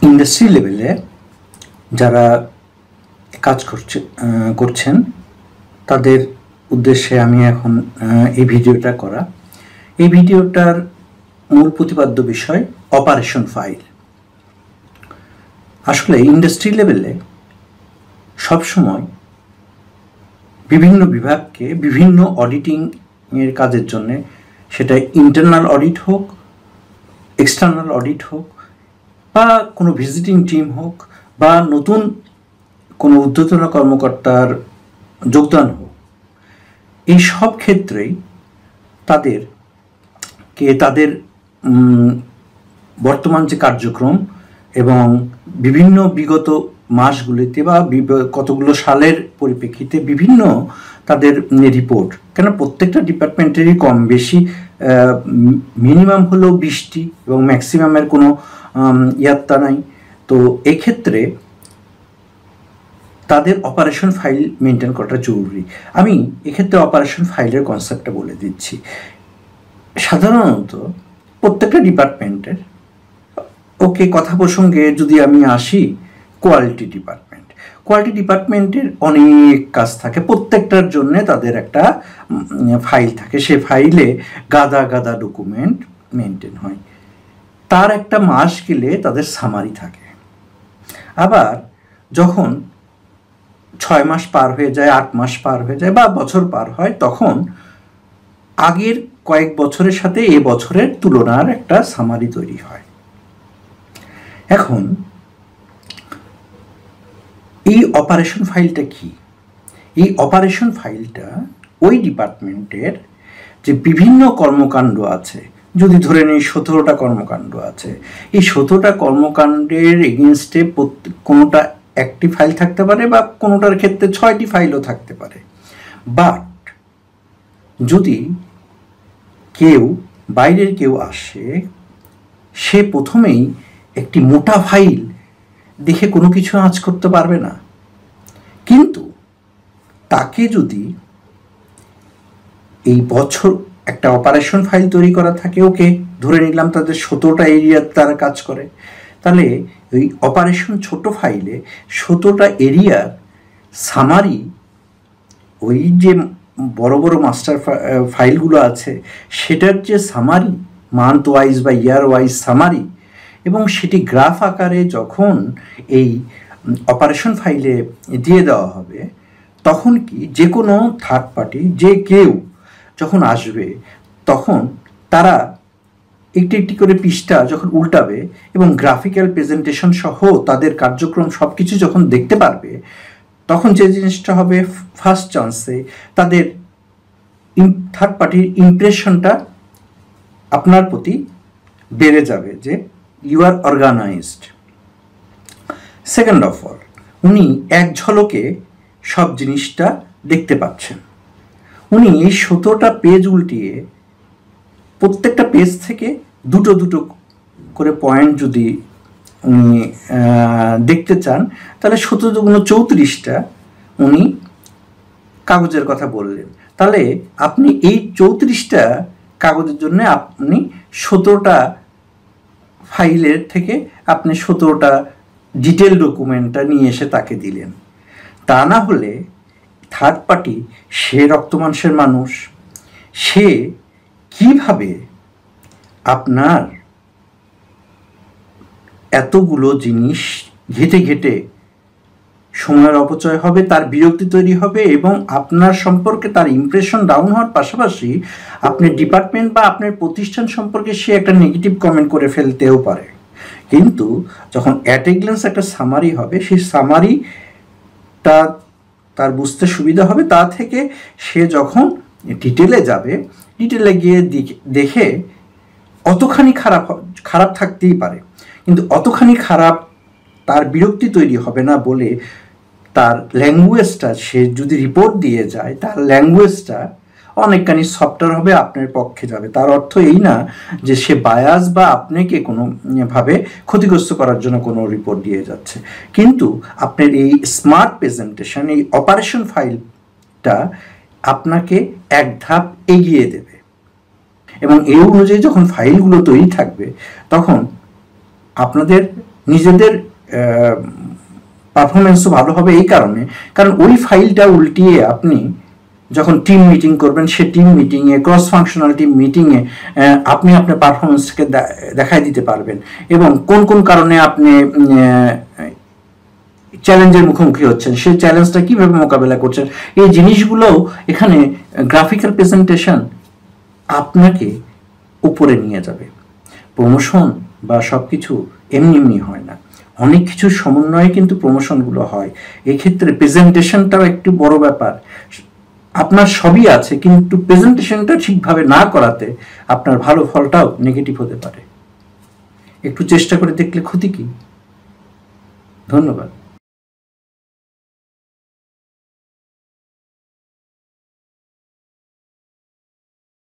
Industry লেভেলে যারা কাজ করছেন তাদের উদ্দেশ্যে আমি এখন এই ভিডিওটা করা। এই ভিডিওটার মূল প্রতিপাদ্য বিষয় অপারেশন ফাইল। আসলে ইন্ডাস্ট্রি লেভেলে সবসময় বিভিন্ন বিভাগকে বিভিন্ন অডিটিংয়ের কাজের জন্য, সেটা ইন্টারনাল অডিট হোক, এক্সটার্নাল অডিট হোক, বা কোনো ভিজিটিং টিম হোক, বা নতুন কোনো ঊর্ধ্বতন কর্মকর্তার যোগদান হোক, এই সব ক্ষেত্রেই তাদের বর্তমান যে কার্যক্রম এবং বিভিন্ন বিগত মাসগুলিতে বা কতগুলো সালের পরিপ্রেক্ষিতে বিভিন্ন তাদের রিপোর্ট, কেন প্রত্যেকটা ডিপার্টমেন্টেরই কম বেশি মিনিমাম হলো 20টি এবং ম্যাক্সিমামের কোনো ইয়াত্তা নাই। তো এক্ষেত্রে তাদের অপারেশন ফাইল মেনটেন করাটা জরুরি। আমি এক্ষেত্রে অপারেশন ফাইলের কনসেপ্টটা বলে দিচ্ছি। সাধারণত প্রত্যেকটা ডিপার্টমেন্টের কথা প্রসঙ্গে যদি আমি আসি, কোয়ালিটি ডিপার্টমেন্টের অনেক কাজ থাকে, প্রত্যেকটার জন্য তাদের একটা ফাইল থাকে। সে ফাইলে গাদা ডকুমেন্ট মেনটেন হয়। তার একটা মাস গেলে তাদের সামারি থাকে। আবার যখন 6 মাস পার হয়ে যায়, 8 মাস পার হয়ে যায় বা বছর পার হয়, তখন আগের কয়েক বছরের সাথে এ বছরের তুলনার একটা সামারি তৈরি হয়। এখন এই অপারেশন ফাইলটা কি? এই অপারেশন ফাইলটা ওই ডিপার্টমেন্টের যে বিভিন্ন কর্মকাণ্ড আছে, যদি ধরে নিই 17টা কর্মকাণ্ড আছে, এই 17টা কর্মকাণ্ডের এগেনস্টে কোনোটা একটি ফাইল থাকতে পারে বা কোনোটার ক্ষেত্রে 6টি ফাইলও থাকতে পারে। বাট যদি বাইরের কেউ আসে, সে প্রথমেই একটি মোটা ফাইল দেখে কোনো কিছু আঁচ করতে পারবে না। কিন্তু তাকে যদি এই বছর একটা অপারেশন ফাইল তৈরি করা থাকে, ওকে ধরে নিলাম তাদের 17টা এরিয়ার তারা কাজ করে, তাহলে ওই অপারেশন ছোট ফাইলে 17টা এরিয়ার সামারি, ওই যে বড় বড় মাস্টার ফাইলগুলো আছে সেটার যে সামারি, মান্থ ওয়াইজ বা ইয়ার ওয়াইজ সামারি, এবং সেটি গ্রাফ আকারে যখন এই অপারেশন ফাইলে দিয়ে দেওয়া হবে, তখন কি যে কোনো থার্ড পার্টি যে কেউ যখন আসবে, তখন তারা একটি একটি করে পৃষ্ঠা যখন উল্টাবে এবং গ্রাফিক্যাল প্রেজেন্টেশন সহ তাদের কার্যক্রম সব কিছু যখন দেখতে পারবে, তখন যে জিনিসটা হবে, ফার্স্ট চান্সে তাদের থার্ড পার্টির ইমপ্রেশনটা আপনার প্রতি বেড়ে যাবে যে you are organized. Second of all, উনি এক ঝলকে সব জিনিসটা দেখতে পাচ্ছেন। উনি এই 17টা পেজ উল্টিয়ে প্রত্যেকটা পেজ থেকে দুটো করে পয়েন্ট যদি উনি দেখতে চান, তাহলে 17 × 34টা উনি কাগজের কথা বললেন। তাহলে আপনি এই 34টা কাগজের জন্য আপনি 17টা ফাইলের থেকে আপনি 17টা ডিটেল ডকুমেন্টটা নিয়ে এসে তাকে দিলেন। তা না হলে থার্ড পার্টি, সে রক্তমাংসের মানুষ, সে কিভাবে আপনার এতগুলো জিনিস ঘেটে সময়ের অপচয় হবে, তার বিরক্তি তৈরি হবে এবং আপনার সম্পর্কে তার ইমপ্রেশন ডাউন হওয়ার পাশাপাশি আপনার ডিপার্টমেন্ট বা আপনার প্রতিষ্ঠান সম্পর্কে সে একটা নেগেটিভ কমেন্ট করে ফেলতেও পারে। কিন্তু যখন অ্যাট এ গ্ল্যান্স একটা সামারি হবে, সেই সামারিটা তার বুঝতে সুবিধা হবে। তা থেকে সে যখন ডিটেলে যাবে, ডিটেলে গিয়ে দেখে অতখানি খারাপ থাকতেই পারে, কিন্তু অতখানি খারাপ তার বিরক্তি তৈরি হবে না বলে তার ল্যাঙ্গুয়েজটা, সে যদি রিপোর্ট দিয়ে যায়, তার ল্যাঙ্গুয়েজটা অনেকখানি সফটওয়্যার হবে, আপনার পক্ষে যাবে। তার অর্থ এই না যে সে বায়াস বা আপনাকে কোনোভাবে ক্ষতিগ্রস্ত করার জন্য কোনো রিপোর্ট দিয়ে যাচ্ছে, কিন্তু আপনার এই স্মার্ট প্রেজেন্টেশন, এই অপারেশন ফাইলটা আপনাকে এক ধাপ এগিয়ে দেবে। এবং এই অনুযায়ী যখন ফাইলগুলো তৈরি থাকবে, তখন আপনাদের নিজেদের পারফরমেন্সও ভালো হবে এই কারণে, কারণ ওই ফাইলটা উল্টিয়ে আপনি যখন টিম মিটিং করবেন, সে টিম মিটিংয়ে, ক্রস ফাংশনাল টিম মিটিংয়ে আপনি আপনার পারফরমেন্সকে দেখাই দিতে পারবেন, এবং কোন কোন কারণে আপনি চ্যালেঞ্জের মুখোমুখি হচ্ছেন, সেই চ্যালেঞ্জটা কীভাবে মোকাবেলা করছেন, এই জিনিসগুলোও এখানে গ্রাফিক্যাল প্রেজেন্টেশন আপনাকে উপরে নিয়ে যাবে। প্রমোশন বা সব কিছু এমনি এমনি হয় না, অনেক কিছুর সমন্বয়ে কিন্তু প্রমোশনগুলো হয়। এক্ষেত্রে প্রেজেন্টেশনটাও একটু বড় ব্যাপার। আপনার সবই আছে, কিন্তু প্রেজেন্টেশনটা ঠিকভাবে না করাতে আপনার ভালো ফলটাও নেগেটিভ হতে পারে। একটু চেষ্টা করে দেখলে ক্ষতি কি? ধন্যবাদ।